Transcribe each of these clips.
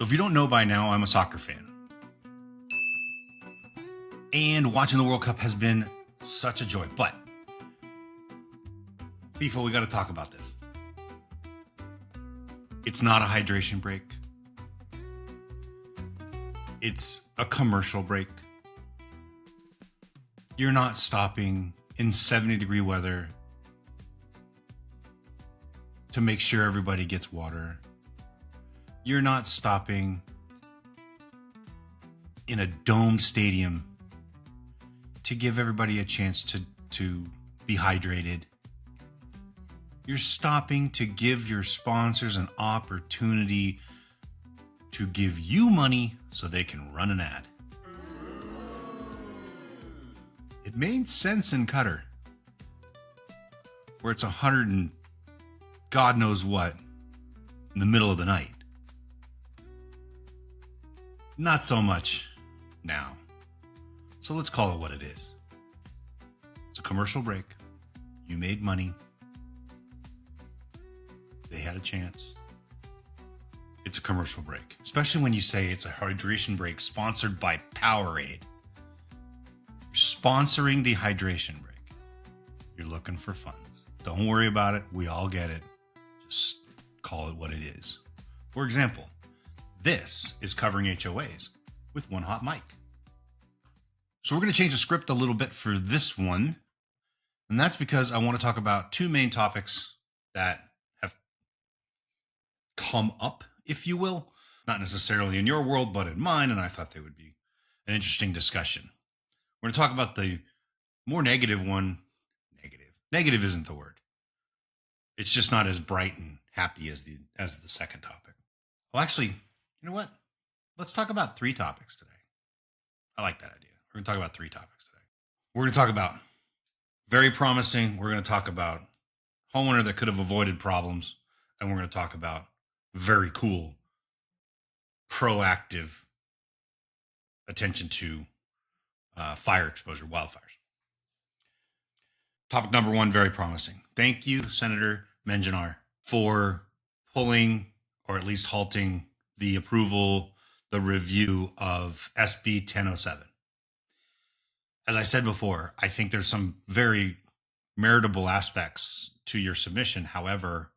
If you don't know by now, I'm a soccer fan. And watching the World Cup has been such a joy. But before we got to talk about this. It's not a hydration break. It's a commercial break. You're not stopping in 70-degree weather to make sure everybody gets water. You're not stopping in a domed stadium to give everybody a chance to be hydrated. You're stopping to give your sponsors an opportunity to give you money so they can run an ad. It made sense in Qatar, where it's 100 and God knows what in the middle of the night. Not so much now. So let's call it what it is. It's a commercial break. You made money. They had a chance. It's a commercial break, especially when you say it's a hydration break sponsored by Powerade. You're sponsoring the hydration break. You're looking for funds. Don't worry about it. We all get it. Just call it what it is. For example, this is covering HOAs with one hot mic. So we're going to change the script a little bit for this one. And that's because I want to talk about two main topics that have come up, if you will, not necessarily in your world, but in mine. And I thought they would be an interesting discussion. We're going to talk about the more negative one. Negative isn't the word. It's just not as bright and happy as the second topic. Well, actually, you know what? Let's talk about three topics today. I like that idea. We're going to talk about three topics today. We're going to talk about very promising. We're going to talk about homeowner that could have avoided problems. And we're going to talk about very cool, proactive attention to fire exposure, wildfires. Topic number one, very promising. Thank you, Senator Menjinar, for pulling or at least halting the approval, the review of SB 1007. As I said before, I think there's some very meritable aspects to your submission. However,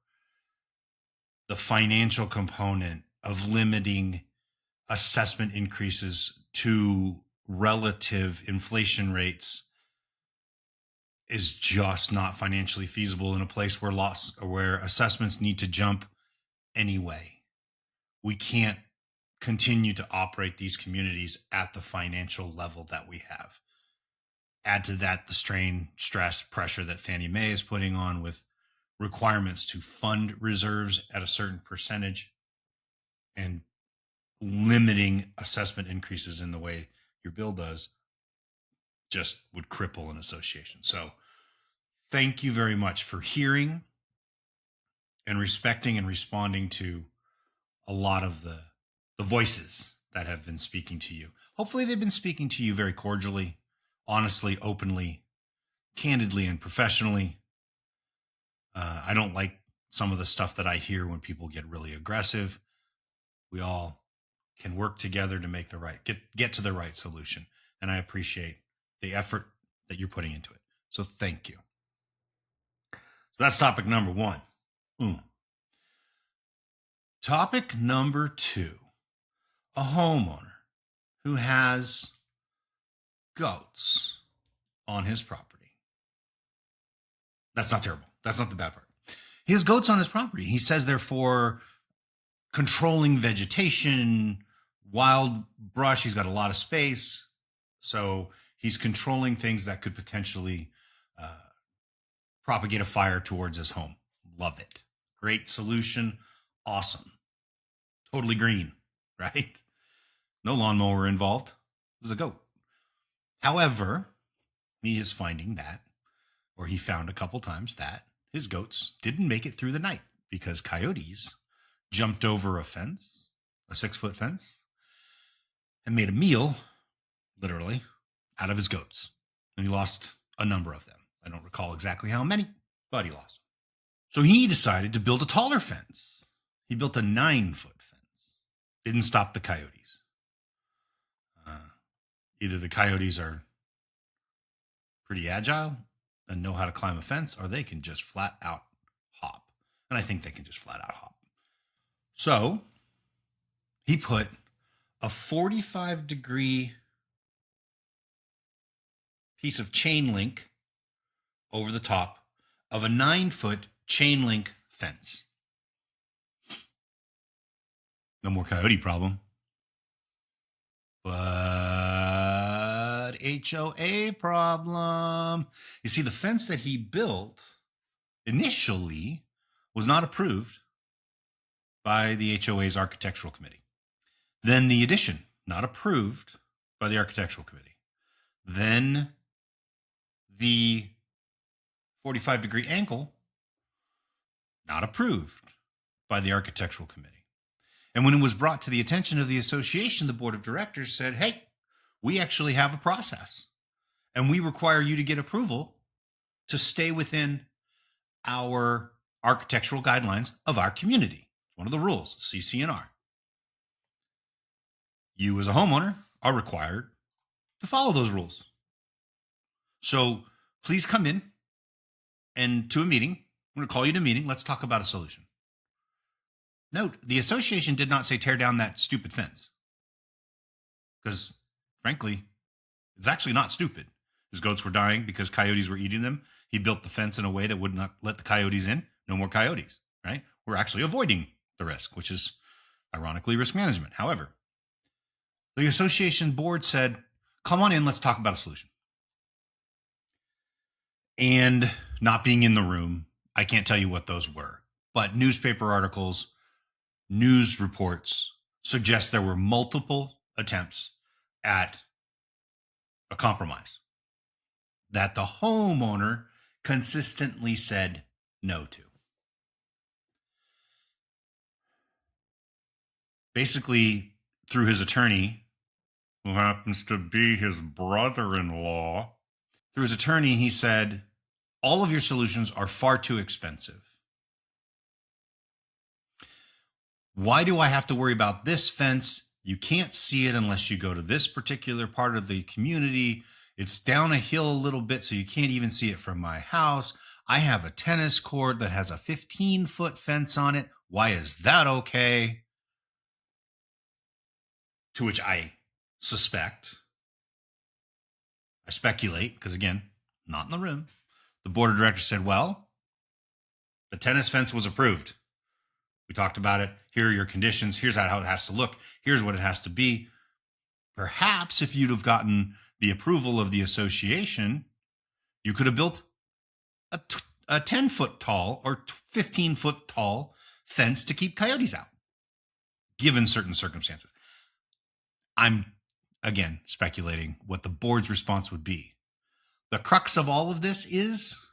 the financial component of limiting assessment increases to relative inflation rates is just not financially feasible in a place where assessments need to jump anyway. We can't continue to operate these communities at the financial level that we have. Add to that the strain, stress, pressure that Fannie Mae is putting on with requirements to fund reserves at a certain percentage and limiting assessment increases in the way your bill does just would cripple an association. So thank you very much for hearing and respecting and responding to a lot of the voices that have been speaking to you. Hopefully they've been speaking to you very cordially, honestly, openly, candidly, and professionally. I don't like some of the stuff that I hear when people get really aggressive. We all can work together to make get to the right solution. And I appreciate the effort that you're putting into it. So thank you. So that's topic number one. Topic number two, a homeowner who has goats on his property. That's not terrible. That's not the bad part. He has goats on his property. He says they're for controlling vegetation, wild brush. He's got a lot of space. So he's controlling things that could potentially propagate a fire towards his home. Love it. Great solution. Awesome. Totally green, right? No lawnmower involved. It was a goat. However, he is finding that, or he found a couple times that his goats didn't make it through the night because coyotes jumped over a fence, a 6-foot fence, and made a meal, literally, out of his goats. And he lost a number of them. I don't recall exactly how many, but he lost. So he decided to build a taller fence. He built a 9-foot fence. Didn't stop the coyotes. Either the coyotes are pretty agile and know how to climb a fence, or they can just flat out hop. And I think they can just flat out hop. So he put a 45-degree piece of chain link over the top of a 9-foot chain link fence. No more coyote problem. But HOA problem. You see, the fence that he built initially was not approved by the HOA's architectural committee. Then the addition, not approved by the architectural committee. Then the 45-degree angle, not approved by the architectural committee. And when it was brought to the attention of the association, the board of directors said, hey, we actually have a process and we require you to get approval to stay within our architectural guidelines of our community. One of the rules, CC&R. You as a homeowner are required to follow those rules. So please come in and to a meeting. I'm going to call you to a meeting. Let's talk about a solution. Note, the association did not say tear down that stupid fence. Because, frankly, it's actually not stupid. His goats were dying because coyotes were eating them. He built the fence in a way that would not let the coyotes in. No more coyotes, right? We're actually avoiding the risk, which is, ironically, risk management. However, the association board said, come on in, let's talk about a solution. And not being in the room, I can't tell you what those were. But newspaper articles, news reports suggest there were multiple attempts at a compromise that the homeowner consistently said no to. Basically, through his attorney, who happens to be his brother-in-law, through his attorney, he said, all of your solutions are far too expensive. Why do I have to worry about this fence? You can't see it unless you go to this particular part of the community. It's down a hill a little bit, so you can't even see it from my house. I have a tennis court that has a 15-foot fence on it. Why is that okay? To which I speculate, because again, not in the room. The board of directors said, well, the tennis fence was approved. We talked about it. Here are your conditions. Here's how it has to look. Here's what it has to be. Perhaps if you'd have gotten the approval of the association, you could have built a 10-foot tall or 15-foot tall fence to keep coyotes out, given certain circumstances. I'm, again, speculating what the board's response would be. The crux of all of this is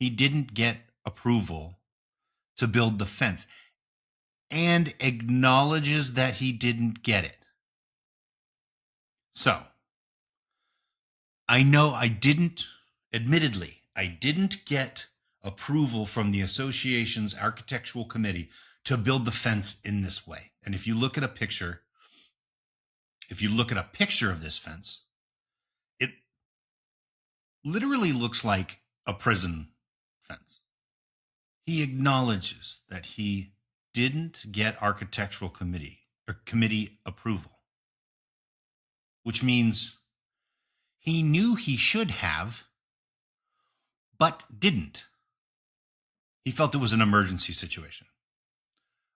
he didn't get approval to build the fence and acknowledges that he didn't get it. So, I know admittedly, I didn't get approval from the association's architectural committee to build the fence in this way. And if you look at a picture of this fence, it literally looks like a prison fence. He acknowledges that he didn't get architectural committee approval, which means he knew he should have, but didn't. He felt it was an emergency situation.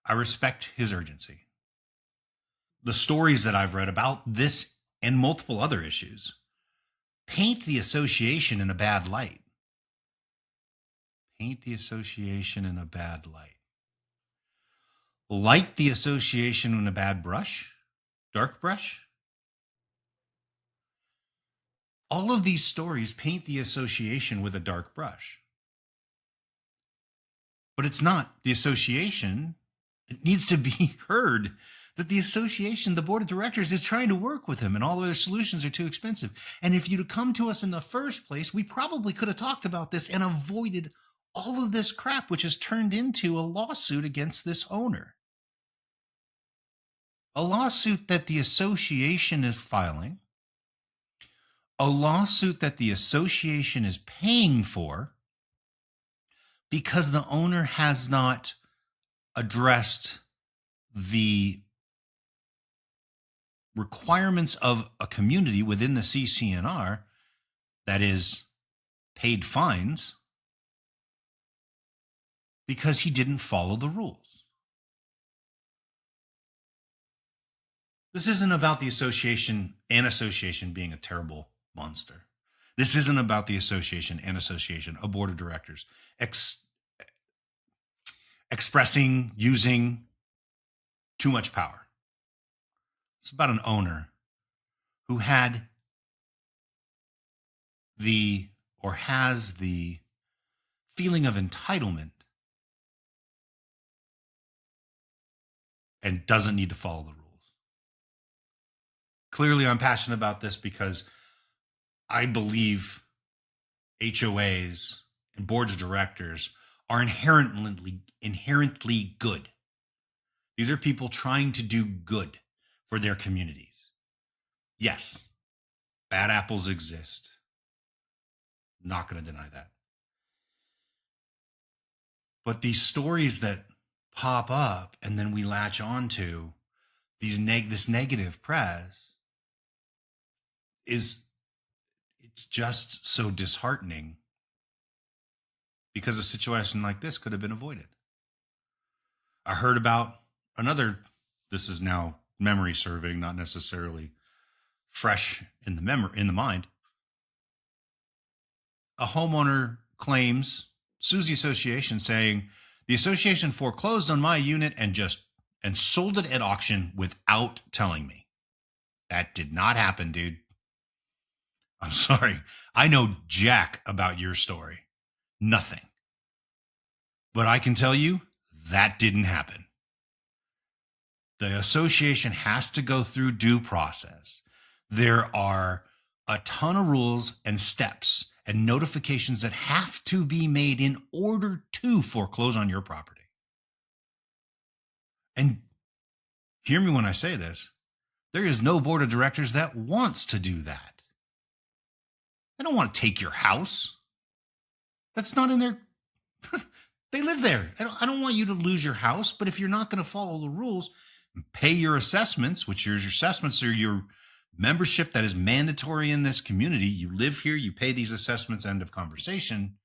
I respect his urgency. The stories that I've read about this and multiple other issues paint the association in a bad light. Paint the association in a bad light. Light the association in a bad brush, dark brush. All of these stories paint the association with a dark brush. But it's not the association. It needs to be heard that the association, the board of directors, is trying to work with him and all their solutions are too expensive. And if you'd have come to us in the first place, we probably could have talked about this and avoided all of this crap, which has turned into a lawsuit against this owner. a lawsuit that the association is filing, a lawsuit that the association is paying for because the owner has not addressed the requirements of a community within the CCNR, that is, paid fines, because he didn't follow the rules. This isn't about the association and association being a terrible monster. This isn't about the association and association, a board of directors, expressing, using too much power. It's about an owner who had has the feeling of entitlement and doesn't need to follow the rules. Clearly, I'm passionate about this because I believe HOAs and boards of directors are inherently good. These are people trying to do good for their communities. Yes, bad apples exist. Not going to deny that. But these stories that pop up and then we latch on to this negative press it's just so disheartening, because a situation like this could have been avoided. I heard about another, this is now memory serving, not necessarily fresh in the mind. A homeowner sues the association saying, the association foreclosed on my unit and sold it at auction without telling me. That did not happen, dude. I'm sorry. I know jack about your story. Nothing. But I can tell you that didn't happen. The association has to go through due process. There are a ton of rules and steps and notifications that have to be made in order to foreclose on your property. And hear me when I say this, there is no board of directors that wants to do that. They don't want to take your house. That's not in their, they live there. I don't want you to lose your house, but if you're not going to follow the rules, pay your assessments, which your assessments are your membership that is mandatory in this community. You live here, you pay these assessments, end of conversation.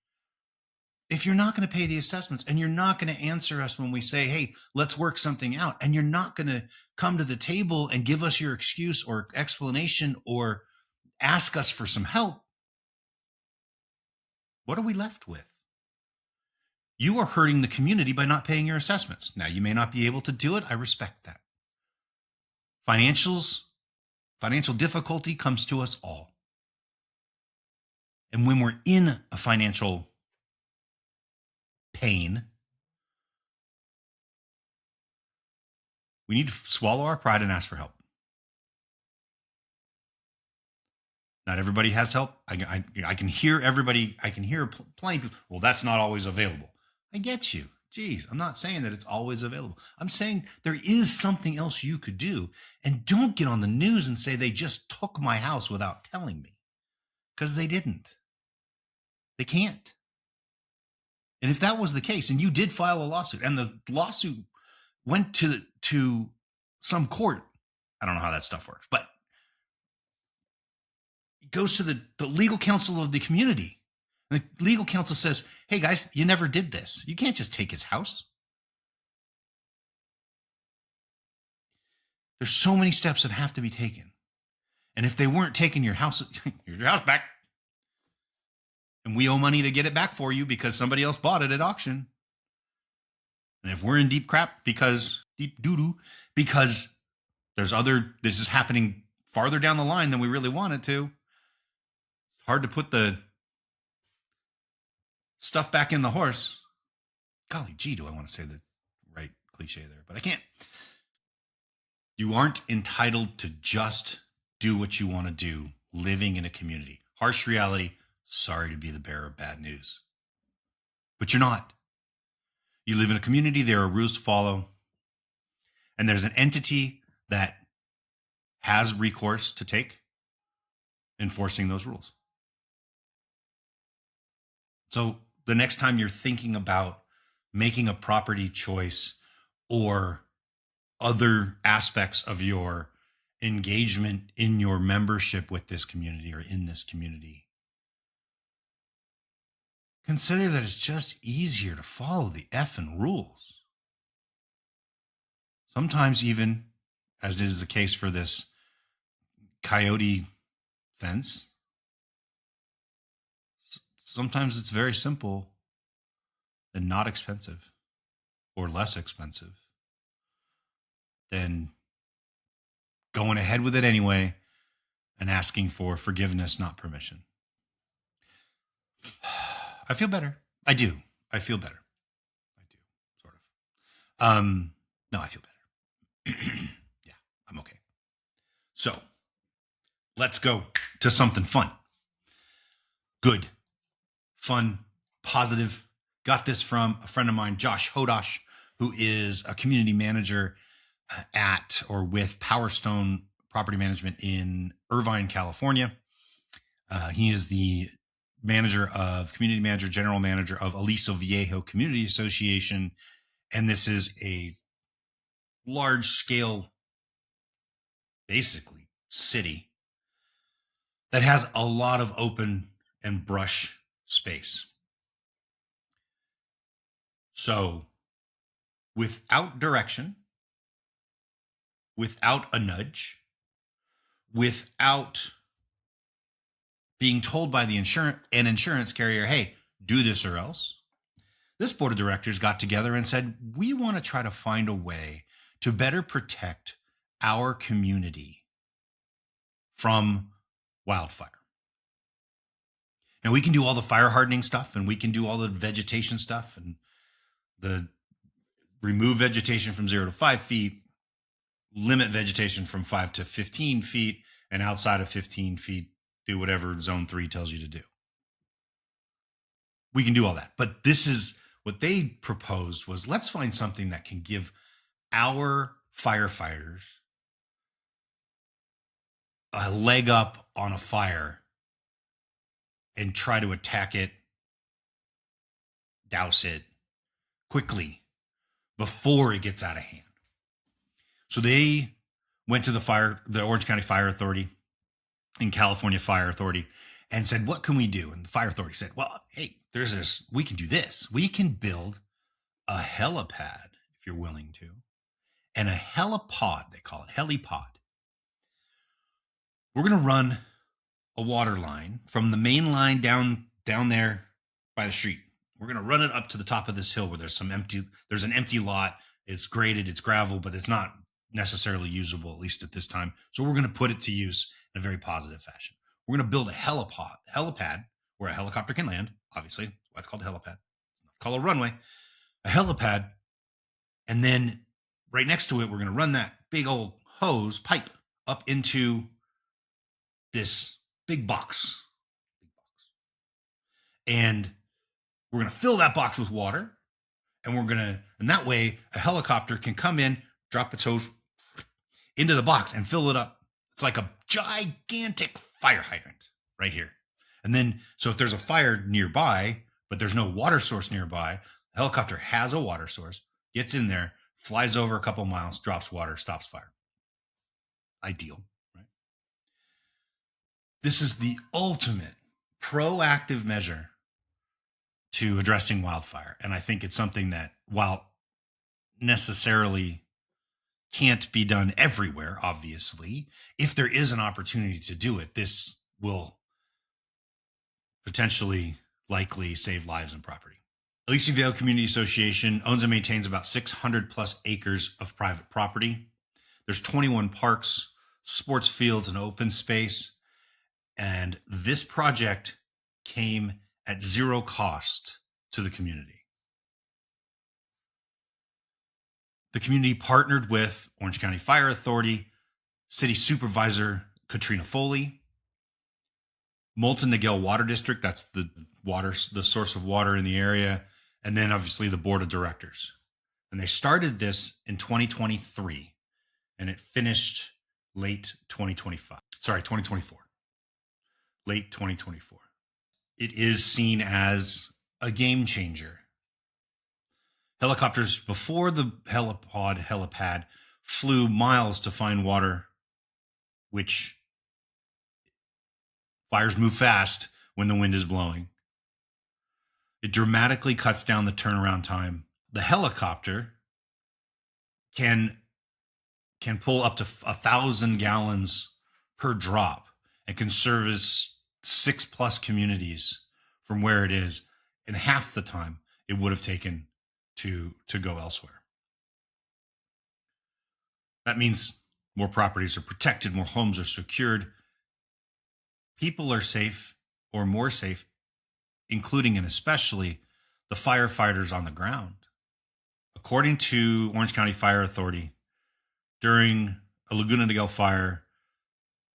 If you're not going to pay the assessments and you're not going to answer us when we say, hey, let's work something out, and you're not going to come to the table and give us your excuse or explanation or ask us for some help, what are we left with? You are hurting the community by not paying your assessments. Now, you may not be able to do it. I respect that. Financial difficulty comes to us all. And when we're in a financial pain, we need to swallow our pride and ask for help. Not everybody has help. I can hear everybody. I can hear plenty of people. Well, that's not always available. I get you. Geez, I'm not saying that it's always available. I'm saying there is something else you could do. And don't get on the news and say they just took my house without telling me, because they didn't. They can't. And if that was the case, and you did file a lawsuit, and the lawsuit went to some court, I don't know how that stuff works, but it goes to the legal counsel of the community. And the legal counsel says, hey guys, you never did this. You can't just take his house. There's so many steps that have to be taken. And if they weren't taking your house, here's your house back. And we owe money to get it back for you because somebody else bought it at auction. And if we're in deep doo-doo, because this is happening farther down the line than we really want it to, it's hard to put the stuff back in the horse. Golly gee, do I want to say the right cliche there, but I can't. You aren't entitled to just do what you want to do living in a community. Harsh reality. Sorry to be the bearer of bad news. But you're not. You live in a community, there are rules to follow. And there's an entity that has recourse to take enforcing those rules. So the next time you're thinking about making a property choice or other aspects of your engagement in your membership with this community or in this community, consider that it's just easier to follow the effing rules. Sometimes even, as is the case for this coyote fence, sometimes it's very simple and not expensive or less expensive than going ahead with it anyway and asking for forgiveness, not permission. I feel better. I do. I feel better. I do, sort of. No, I feel better. Yeah, I'm okay. So let's go to something fun. Good, fun, positive. Got this from a friend of mine, Josh Hodosh, who is a community manager at or with Power Stone Property Management in Irvine, California. He is the community manager, general manager of Aliso Viejo Community Association. And this is a large scale, basically, city that has a lot of open and brush space. So without direction, without a nudge, without being told by the insurance carrier, hey, do this or else, this board of directors got together and said, we want to try to find a way to better protect our community from wildfire. And we can do all the fire hardening stuff, and we can do all the vegetation stuff, and the remove vegetation from 0 to 5 feet, limit vegetation from 5 to 15 feet, and outside of 15 feet, do whatever zone 3 tells you to do. We can do all that. But this is what they proposed was, let's find something that can give our firefighters a leg up on a fire and try to attack it, douse it quickly before it gets out of hand. So they went to the Orange County Fire Authority and California Fire Authority and said, what can we do? And the fire authority said, well, hey, we can do this. We can build a helipad, if you're willing to, and a helipod, they call it helipod. We're going to run a water line from the main line down there by the street. We're going to run it up to the top of this hill where there's an empty lot. It's graded, it's gravel, but it's not necessarily usable, at least at this time. So we're going to put it to use in a very positive fashion. We're going to build a helipad where a helicopter can land. Obviously, that's called a helipad. It's not called a runway. A helipad. And then right next to it, we're going to run that big old hose pipe up into this big box. And we're going to fill that box with water. And that way a helicopter can come in, drop its hose into the box and fill it up. It's like a gigantic fire hydrant right here. And then, so if there's a fire nearby, but there's no water source nearby, the helicopter has a water source, gets in there, flies over a couple miles, drops water, stops fire. Ideal, right? This is the ultimate proactive measure to addressing wildfire. And I think it's something that, while necessarily can't be done everywhere, obviously, if there is an opportunity to do it, this will potentially likely save lives and property. Aliso Viejo Community Association owns and maintains about 600 plus acres of private property. There's 21 parks, sports fields, and open space. And this project came at zero cost to the community. The community partnered with Orange County Fire Authority, City Supervisor Katrina Foley, Molten Niguel Water District, that's the source of water in the area, and then obviously the board of directors. And they started this in 2023. and it finished late 2025. Sorry, 2024. Late 2024. It is seen as a game changer. Helicopters before the helipad flew miles to find water, which fires move fast when the wind is blowing. It dramatically cuts down the turnaround time. The helicopter can pull up to 1,000 gallons per drop and can service 6+ communities from where it is in half the time it would have taken to go elsewhere. That means more properties are protected, more homes are secured, people are safe or more safe, including and especially the firefighters on the ground. According to Orange County Fire Authority, during a Laguna Niguel fire,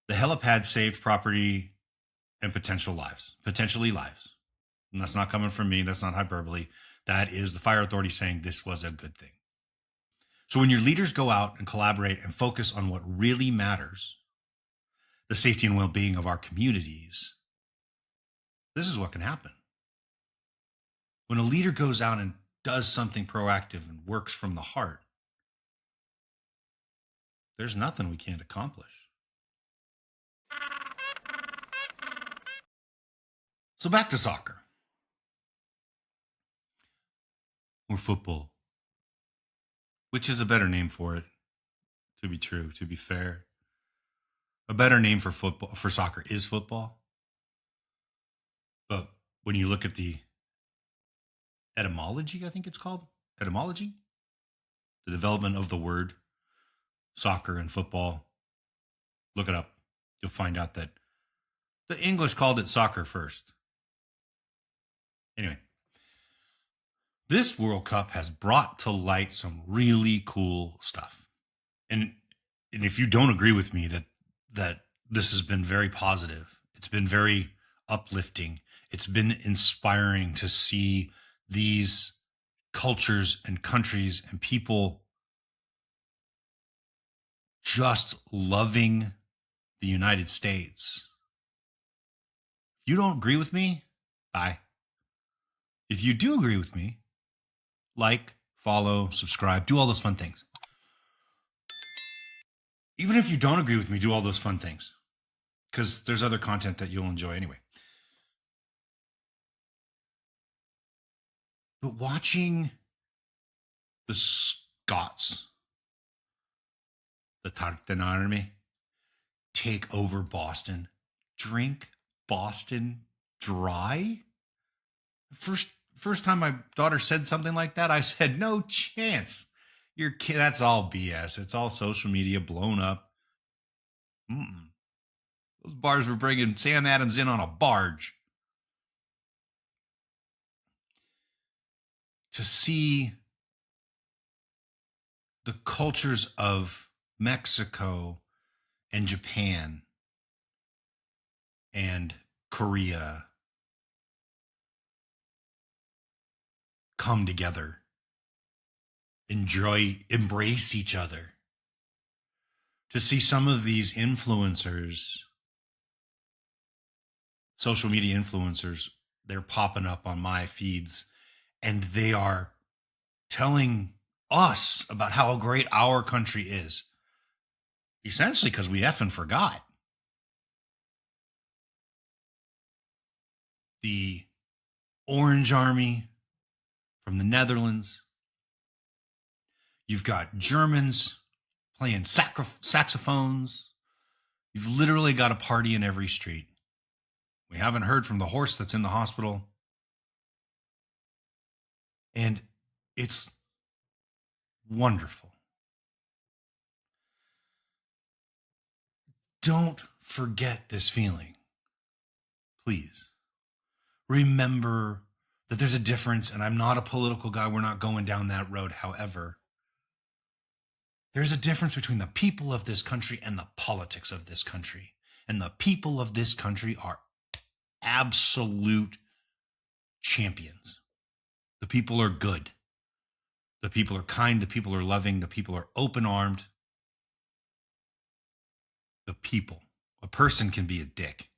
the helipad saved property and potentially lives. And that's not coming from me. That's not hyperbole. That is the fire authority saying this was a good thing. So when your leaders go out and collaborate and focus on what really matters, the safety and well-being of our communities, this is what can happen. When a leader goes out and does something proactive and works from the heart, there's nothing we can't accomplish. So back to soccer. Or football. Which is a better name for it, to be true, to be fair. A better name for football, for soccer, is football. But when you look at the etymology, I think it's called etymology, the development of the word soccer and football, look it up. You'll find out that the English called it soccer first. Anyway, this World Cup has brought to light some really cool stuff. And if you don't agree with me that this has been very positive, it's been very uplifting, it's been inspiring to see these cultures and countries and people just loving the United States. If you don't agree with me, bye. If you do agree with me, like, follow, subscribe, do all those fun things. Even if you don't agree with me, do all those fun things, because there's other content that you'll enjoy anyway. But watching the Scots, the Tartan Army, take over Boston, drink Boston dry. First time my daughter said something like that, I said, no chance. Your kid, that's all BS. It's all social media blown up. Those bars were bringing Sam Adams in on a barge. To see the cultures of Mexico and Japan and Korea come together, embrace each other. To see some of these influencers, social media influencers, they're popping up on my feeds and they are telling us about how great our country is. Essentially because we effing forgot. The Orange Army from the Netherlands. You've got Germans playing saxophones. You've literally got a party in every street. We haven't heard from the horse that's in the hospital. And it's wonderful. Don't forget this feeling. Please. Remember that there's a difference, and I'm not a political guy. We're not going down that road. However, there's a difference between the people of this country and the politics of this country. And the people of this country are absolute champions. The people are good. The people are kind. The people are loving. The people are open-armed. the people. A person can be a dick,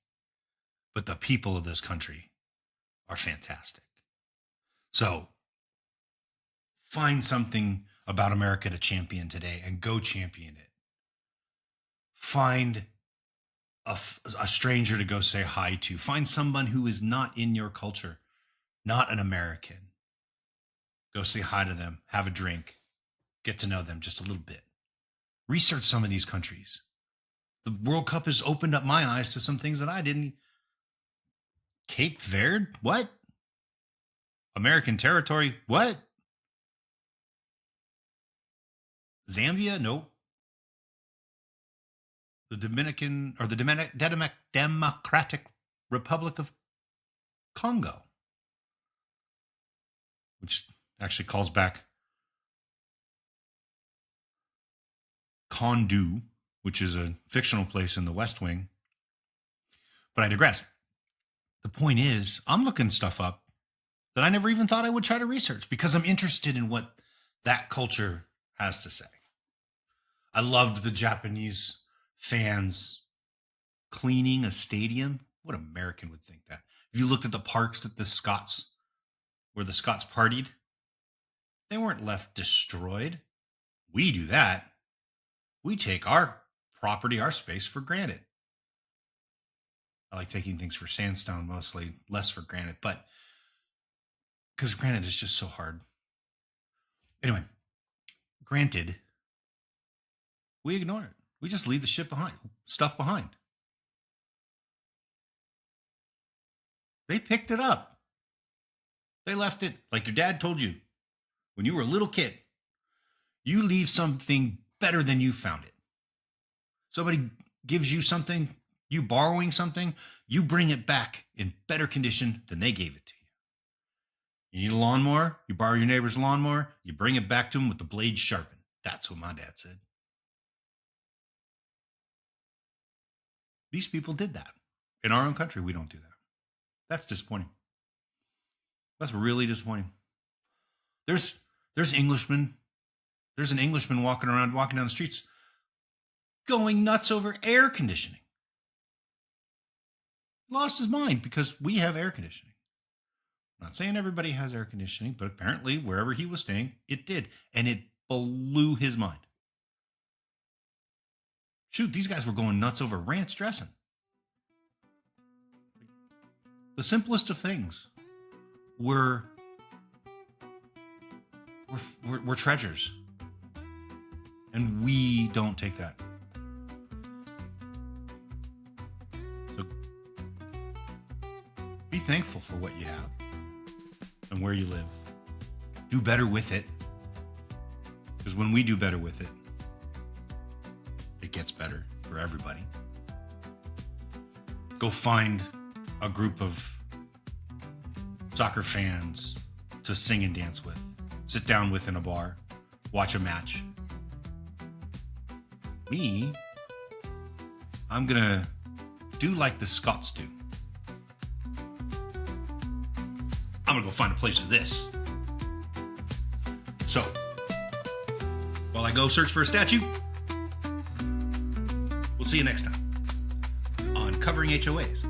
but the people of this country are fantastic. So find something about America to champion today and go champion it. Find a stranger to go say hi to. Find someone who is not in your culture, not an American. Go say hi to them, have a drink, get to know them just a little bit. Research some of these countries. The World Cup has opened up my eyes to some things that I didn't. Cape Verde? What? American territory? What? Zambia? Nope. The Democratic Republic of Congo, which actually calls back Kondu, which is a fictional place in the West Wing. But I digress. The point is, I'm looking stuff up that I never even thought I would try to research because I'm interested in what that culture has to say. I loved the Japanese fans cleaning a stadium. What American would think that? If you looked at the parks that where the Scots partied, they weren't left destroyed. We do that. We take our property, our space for granted. I like taking things for sandstone mostly, less for granted, but because granted is just so hard. Anyway, granted, we ignore it. We just leave the stuff behind. They picked it up. They left it like your dad told you when you were a little kid. You leave something better than you found it. Somebody gives you something, you borrowing something, you bring it back in better condition than they gave it to you. You need a lawnmower, you borrow your neighbor's lawnmower, you bring it back to them with the blade sharpened. That's what my dad said. These people did that. In our own country, we don't do that. That's disappointing. That's really disappointing. There's Englishmen. There's an Englishman walking down the streets going nuts over air conditioning. Lost his mind because we have air conditioning. I'm not saying everybody has air conditioning, but apparently wherever he was staying, it did. And it blew his mind. Shoot, these guys were going nuts over ranch dressing. The simplest of things were treasures. And we don't take that. So be thankful for what you have and where you live. Do better with it. Because when we do better with it, it gets better for everybody. Go find a group of soccer fans to sing and dance with. Sit down with in a bar. Watch a match. Me, I'm going to do like the Scots do. I'm going to go find a place for this. So, while I go search for a statue, we'll see you next time on Covering HOAs.